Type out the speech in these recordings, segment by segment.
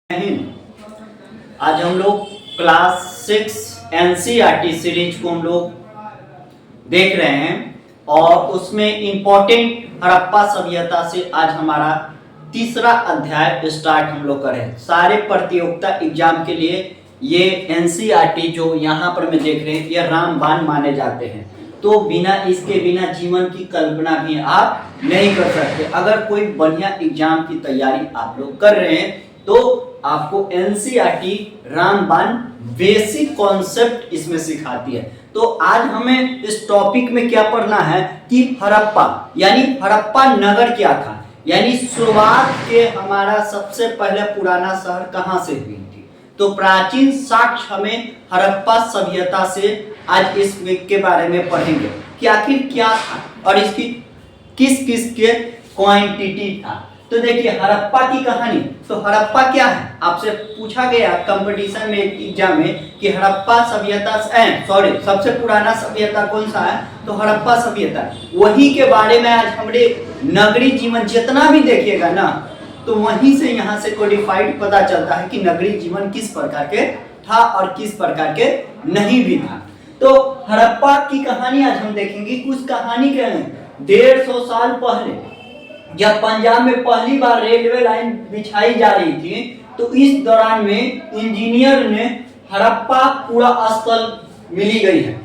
हिंद। आज हम लोग क्लास 6 एनसीईआरटी सीरीज को हम लोग देख रहे हैं और उसमें इम्पोर्टेंट हड़प्पा सभ्यता से आज हमारा तीसरा अध्याय स्टार्ट हम लोग करें। सारे प्रतियोगिता एग्जाम के लिए ये एनसीईआरटी जो यहाँ पर में देख रहे हैं ये रामबाण माने जाते हैं, तो बिना इसके बिना जीवन की कल्पना भी आप नहीं कर सकते। अगर कोई बढ़िया एग्जाम की तैयारी आप लोग कर रहे हैं तो आपको एनसीईआरटी रामबाण बेसिक कॉन्सेप्ट इसमें सिखाती है। तो आज हमें इस टॉपिक में क्या पढ़ना है कि हड़प्पा यानी हड़प्पा नगर क्या था, यानी शुरुआत के हमारा सबसे पहले पुराना शहर कहाँ से हुई थी। तो प्राचीन साक्ष्य हमें हड़प्पा सभ्यता से आज इस वीक के बारे में पढ़ेंगे कि आखिर क्या था और इसकी किस किस के क्वांटिटी था। तो देखिए हड़प्पा की कहानी, तो हड़प्पा क्या है आपसे पूछा गया कंपटीशन में एग्जाम में कि हड़प्पा सभ्यता सबसे पुराना सभ्यता कौन सा है, तो हड़प्पा सभ्यता। वही के बारे में आज हमारे नगरी जीवन जितना भी देखिएगा ना, तो वहीं से यहाँ से कोडिफाइड पता चलता है कि नगरी जीवन किस प्रकार के था और किस प्रकार के नहीं भी था। तो हड़प्पा की कहानी आज हम देखेंगे। कुछ कहानी के 150 साल पहले जब पंजाब में पहली बार रेलवे लाइन बिछाई जा रही थी, तो इस दौरान में इंजीनियर ने हड़प्पा पूरा स्थल मिली गई है,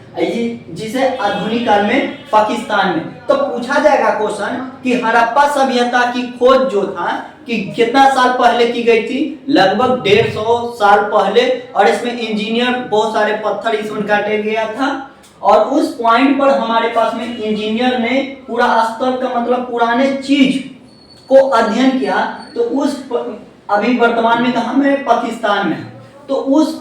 जिसे आधुनिक काल में पाकिस्तान में। तो पूछा जाएगा क्वेश्चन कि हड़प्पा सभ्यता की खोज जो था कि कितना साल पहले की गई थी, लगभग 150 साल पहले, और इसमें इंजीनियर बहुत सारे पत्थर इसमें काटे गया था और उस पॉइंट पर हमारे पास में इंजीनियर ने पूरा स्थल का मतलब पुराने चीज को अध्ययन किया। तो उस अभी वर्तमान में कहाँ में, पाकिस्तान में। तो उस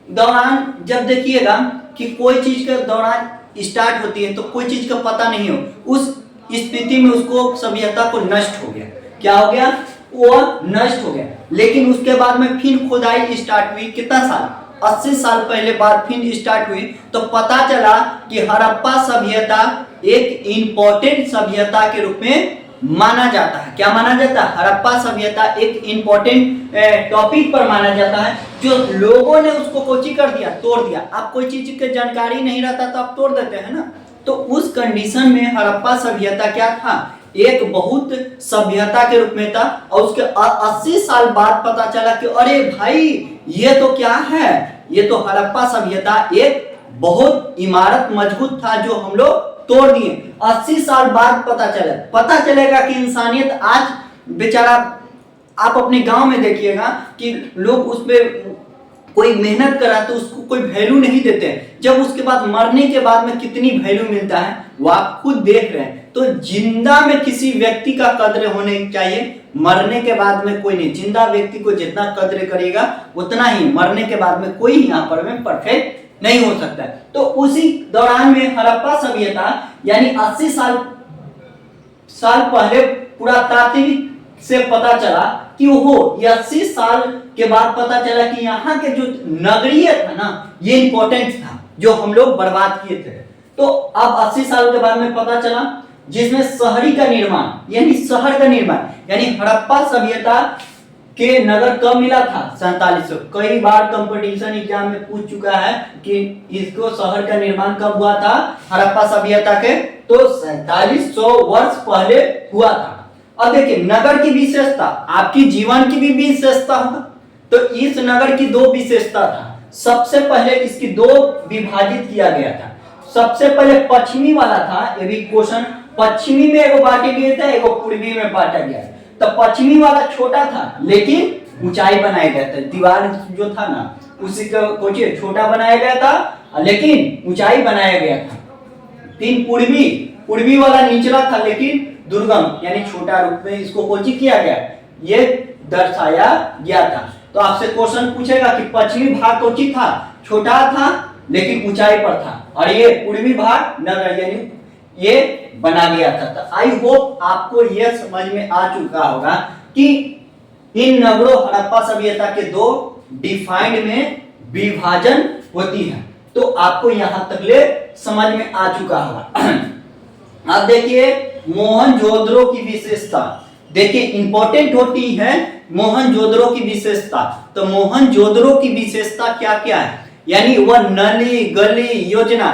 दौरान जब देखिएगा कि कोई चीज के दौरान स्टार्ट होती है तो कोई चीज का पता नहीं हो, उस स्थिति में उसको सभ्यता को नष्ट हो गया। क्या हो गया, वो नष्ट हो गया। लेकिन उसके बाद में फिर खुदाई स्टार्ट हुई, कितना साल, 80 साल पहले बाद फिर स्टार्ट हुई। तो पता चला कि हड़प्पा सभ्यता एक इंपॉर्टेंट सभ्यता के रूप में माना जाता है। क्या माना जाता है, हड़प्पा सभ्यता एक इंपॉर्टेंट टॉपिक पर माना जाता है। जो लोगों ने उसको कोची कर दिया, तोड़ दिया। आप कोई चीज की जानकारी नहीं रहता तो आप तोड़ देते हैं ना। तो उस कंडीशन में हड़प्पा सभ्यता क्या था, एक बहुत सभ्यता के रूप में था। और उसके 80 साल बाद पता चला कि अरे भाई ये तो क्या है, ये तो हड़प्पा सभ्यता एक बहुत इमारत मजबूत था जो हम लोग तोड़ दिए। 80 साल बाद पता चलेगा कि इंसानियत आज बेचारा, आप अपने गांव में देखिएगा कि लोग उस पे कोई मेहनत करा तो उसको कोई वैल्यू नहीं देते हैं। जब उसके बाद मरने के बाद में कितनी वैल्यू मिलता है वो आप खुद देख रहे हैं। तो जिंदा में किसी व्यक्ति का कद्र होने चाहिए, मरने के बाद में कोई नहीं। जिंदा व्यक्ति को जितना कद्र करेगा उतना ही मरने के बाद में कोई यहाँ पर में परफेक्ट नहीं हो सकता है। तो उसी दौरान में हड़प्पा सभ्यता यानी 80 साल पहले पुरातात्विक से पता चला कि वो 80 साल के बाद पता चला कि यहाँ के जो नगरीय था ना, ये इंपॉर्टेंट था जो हम लोग बर्बाद किए थे। तो अब 80 साल के बाद में पता चला जिसमें शहरी का निर्माण यानी शहर का निर्माण, यानी हड़प्पा सभ्यता के नगर कब मिला था, 4700। कई बार कंपटीशन एग्जाम में पूछ चुका है कि इसको शहर का निर्माण कब हुआ था हड़प्पा सभ्यता के, तो 4700 वर्ष पहले हुआ था। अब देखिए नगर की विशेषता, आपकी जीवन की भी विशेषता होगा। तो इस नगर की दो विशेषता था। सबसे पहले इसकी दो विभाजित किया गया था। सबसे पहले पश्चिमी वाला था, ये भी क्वेश्चन, पश्चिमी में एगो बांटे गए थे, एगो पूर्वी में बांटा गया। तो पश्चिमी वाला छोटा था लेकिन ऊंचाई बनाया गया था। दीवार जो था ना उसी को कोची छोटा बनाया गया था लेकिन ऊंचाई बनाया गया था। तीन पूर्वी वाला निचला था लेकिन दुर्गम यानी छोटा रूप में इसको कोची किया गया, ये दर्शाया गया था। तो आपसे क्वेश्चन पूछेगा कि पश्चिमी भाग कोची था, छोटा था लेकिन ऊंचाई पर था, और ये पूर्वी भाग नगर यानी ये बना गया था। तो आई होप आपको यह समझ में आ चुका होगा कि इन नगरों हड़प्पा सभ्यता के दो डिफाइंड में विभाजन होती है। तो आपको यहां तक ले समझ में आ चुका होगा। अब देखिए मोहनजोदड़ो की विशेषता। देखिए इंपॉर्टेंट होती है मोहनजोदड़ो की विशेषता। तो मोहनजोदड़ो की विशेषता क्या क्या है, यानी वह नली गली योजना।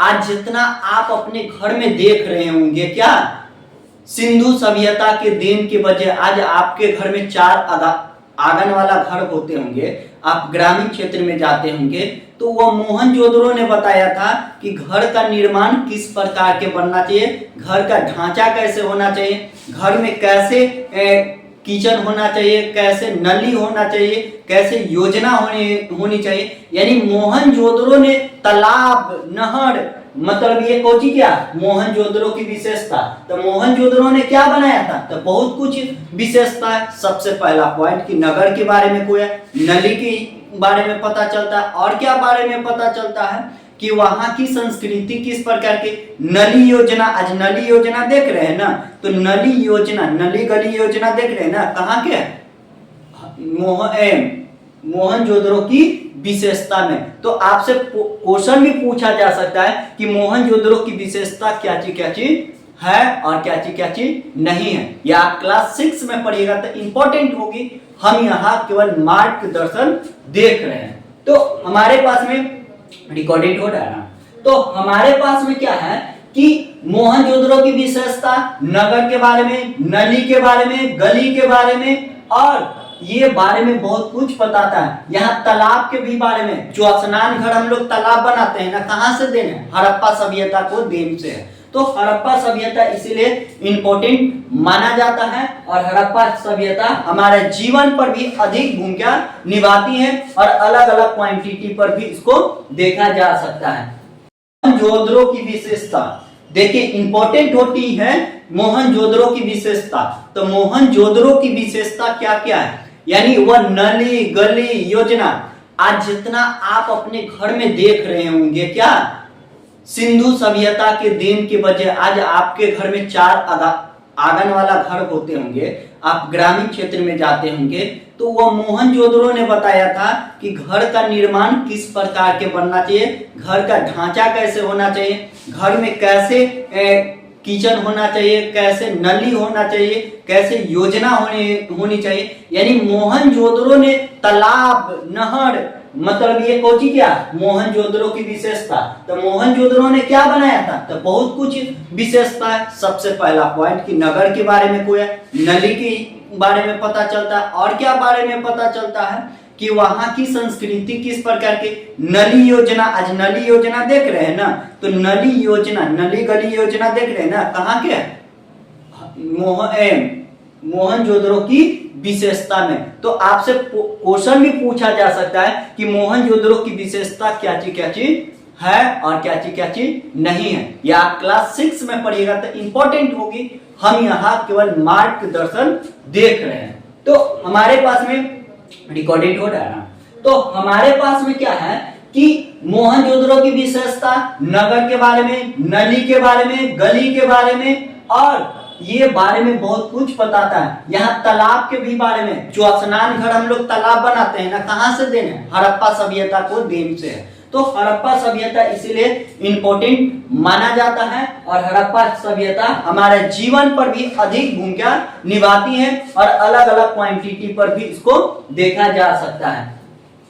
आज जितना आप अपने घर में देख रहे होंगे, क्या सिंधु सभ्यता के देन की वजह आज आपके घर में 4 आंगन वाला घर होते होंगे। आप ग्रामीण क्षेत्र में जाते होंगे तो वह मोहनजोदड़ो ने बताया था कि घर का निर्माण किस प्रकार के बनना चाहिए, घर का ढांचा कैसे होना चाहिए, घर में कैसे किचन होना चाहिए, कैसे नली होना चाहिए, कैसे योजना होनी चाहिए। यानी मोहनजोदड़ो ने तालाब नहर, मतलब ये कौची क्या मोहनजोदड़ो की विशेषता। तो मोहनजोदड़ो ने क्या बनाया था, तो बहुत कुछ विशेषता है। सबसे पहला पॉइंट कि नगर के बारे में कोई नली के बारे में पता चलता है, और क्या बारे में पता चलता है कि वहां की संस्कृति किस प्रकार की। नली योजना, आज नली योजना देख रहे हैं ना, तो नली योजना नली गली योजना देख रहे हैं ना, कहाँ के मोहनजोदड़ो की विशेषता में। तो आपसे क्वेश्चन भी पूछा जा सकता है कि मोहनजोदड़ो की विशेषता क्या चीज है और क्या चीज नहीं है। या आप क्लास 6 में पढ़िएगा तो इंपॉर्टेंट होगी। हम यहाँ केवल मार्गदर्शन देख रहे हैं। तो हमारे पास में रिकॉर्डेड हो रहा है ना, तो हमारे पास में क्या है कि मोहनजोदड़ो की विशेषता, नगर के बारे में, नली के बारे में, गली के बारे में, और ये बारे में बहुत कुछ बताता है। यहाँ तालाब के भी बारे में, जो स्नान घर हम लोग तालाब बनाते हैं ना, कहाँ से देन है, हड़प्पा सभ्यता को देन से है। तो हड़प्पा सभ्यता इसीलिए इंपॉर्टेंट माना जाता है, और हड़प्पा सभ्यता हमारे जीवन पर भी अधिक भूमिका निभाती है, और अलग अलग क्वांटिटी पर भी इसको देखा जा सकता है। मोहनजोदड़ो की विशेषता, देखिए इंपॉर्टेंट होती है मोहनजोदड़ो की विशेषता। तो मोहनजोदड़ो की विशेषता क्या क्या है, यानी वह नली गली योजना। आज जितना आप अपने घर में देख रहे होंगे, क्या सिंधु सभ्यता के देन की वजह आज आपके घर में 4 आंगन वाला घर होते होंगे। आप ग्रामीण क्षेत्र में जाते होंगे तो वह मोहनजोदड़ो ने बताया था कि घर का निर्माण किस प्रकार के बनना चाहिए, घर का ढांचा कैसे होना चाहिए, घर में कैसे किचन होना चाहिए, कैसे नली होना चाहिए, कैसे योजना होनी चाहिए। यानी मोहनजोदड़ो ने तालाब नहर, मतलब ये कौची क्या मोहनजोदड़ो की विशेषता। तो मोहनजोदड़ो ने क्या बनाया था, तो बहुत कुछ विशेषता है। सबसे पहला पॉइंट कि नगर के बारे में कोई नली के बारे में पता चलता है, और क्या बारे में पता चलता है कि वहां की संस्कृति किस प्रकार की। नली योजना, आज नली योजना देख रहे हैं ना, तो नली योजना नली गली योजना देख रहे हैं ना, कहाँ के मोहनजोदड़ो की विशेषता में। तो आपसे क्वेश्चन भी पूछा जा सकता है कि मोहनजोदड़ो की विशेषता क्या चीज है और क्या चीज नहीं है। या आप क्लास 6 में पढ़िएगा तो इंपॉर्टेंट होगी। हम यहाँ केवल मार्गदर्शन देख रहे हैं। तो हमारे पास में रिकॉर्डेड हो रहा है ना, तो हमारे पास में क्या है कि मोहनजोदड़ो की विशेषता, नगर के बारे में, नली के बारे में, गली के बारे में, और ये बारे में बहुत कुछ बताता है। यहाँ तालाब के भी बारे में, जो स्नान घर हम लोग तालाब बनाते हैं ना, कहाँ से देन है, हड़प्पा सभ्यता को देन से है। तो हड़प्पा सभ्यता इसीलिए इंपॉर्टेंट माना जाता है, और हड़प्पा सभ्यता हमारे जीवन पर भी अधिक भूमिका निभाती है, और अलग अलग क्वांटिटी पर भी इसको देखा जा सकता है।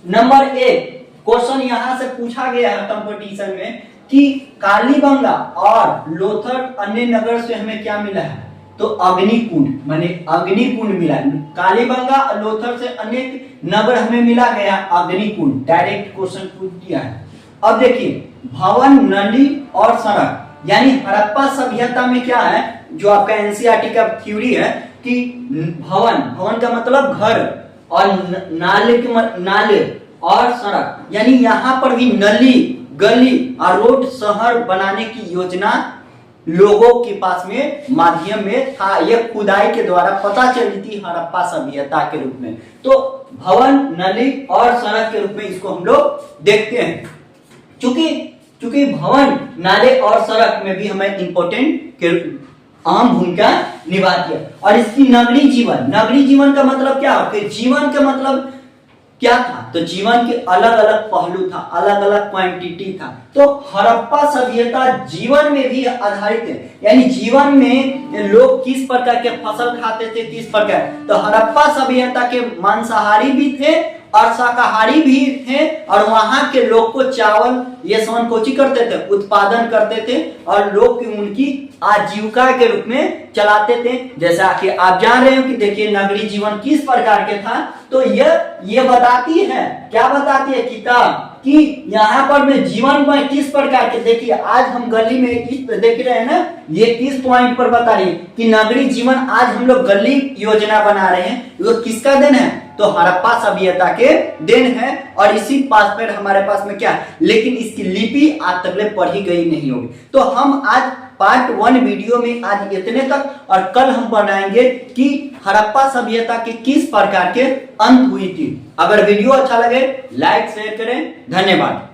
नंबर 1 क्वेश्चन यहाँ से पूछा गया है कंपटीशन में कि कालीबंगा और लोथर अन्य नगर से हमें क्या मिला है, तो अग्निकुंड, माने अग्निकुंड मिला। कालीबंगा और लोथर से अनेक नगर हमें मिला गया अग्निकुंड। डायरेक्ट क्वेश्चन पूछ दिया है। अब देखिए भवन, नली और सड़क, यानी हड़प्पा सभ्यता में क्या है, जो आपका एनसीईआरटी का थ्योरी है कि भवन का मतलब घर, और नाले और सड़क, यानी यहाँ पर भी नली गली और रोड शहर बनाने की योजना लोगों के पास में माध्यम में था। यह खुदाई के द्वारा पता चली थी हड़प्पा सभ्यता के रूप में। तो भवन, नली और सड़क के रूप में इसको हम लोग देखते हैं। चूंकि भवन, नाले और सड़क में भी हमें इंपॉर्टेंट अहम भूमिका निभाती है। और इसकी नगरीय जीवन का मतलब क्या है, जीवन का मतलब क्या था, तो जीवन के अलग अलग पहलू था, अलग अलग क्वांटिटी था। तो हड़प्पा सभ्यता जीवन में भी आधारित है, यानी जीवन में लोग किस प्रकार के फसल खाते थे, किस प्रकार। तो हड़प्पा सभ्यता के मांसाहारी भी थे और शाकाहारी भी थे, और वहां के लोग को चावल ये सवन कोची करते थे, उत्पादन करते थे, और लोग की उनकी आजीविका के रूप में चलाते थे। जैसा कि आप जान रहे हो कि देखिए नगरीय जीवन किस प्रकार के था। तो ये बताती है, क्या बताती है किताब, कि यहाँ पर में जीवन में किस प्रकार के, देखिए आज हम गली में इस देख रहे हैं ना, ये किस पॉइंट पर बता रही है कि नगरीय जीवन आज हम लोग गली योजना बना रहे हैं, वो किसका देन है, तो हड़प्पा सभ्यता के देन है। और इसी पास पर हमारे पास में क्या है, लेकिन इसकी लिपि आज तक पढ़ी गई नहीं होगी। तो हम आज पार्ट 1 वीडियो में आज इतने तक, और कल हम बनाएंगे कि हड़प्पा सभ्यता के किस प्रकार के अंत हुई थी। अगर वीडियो अच्छा लगे लाइक शेयर करें। धन्यवाद।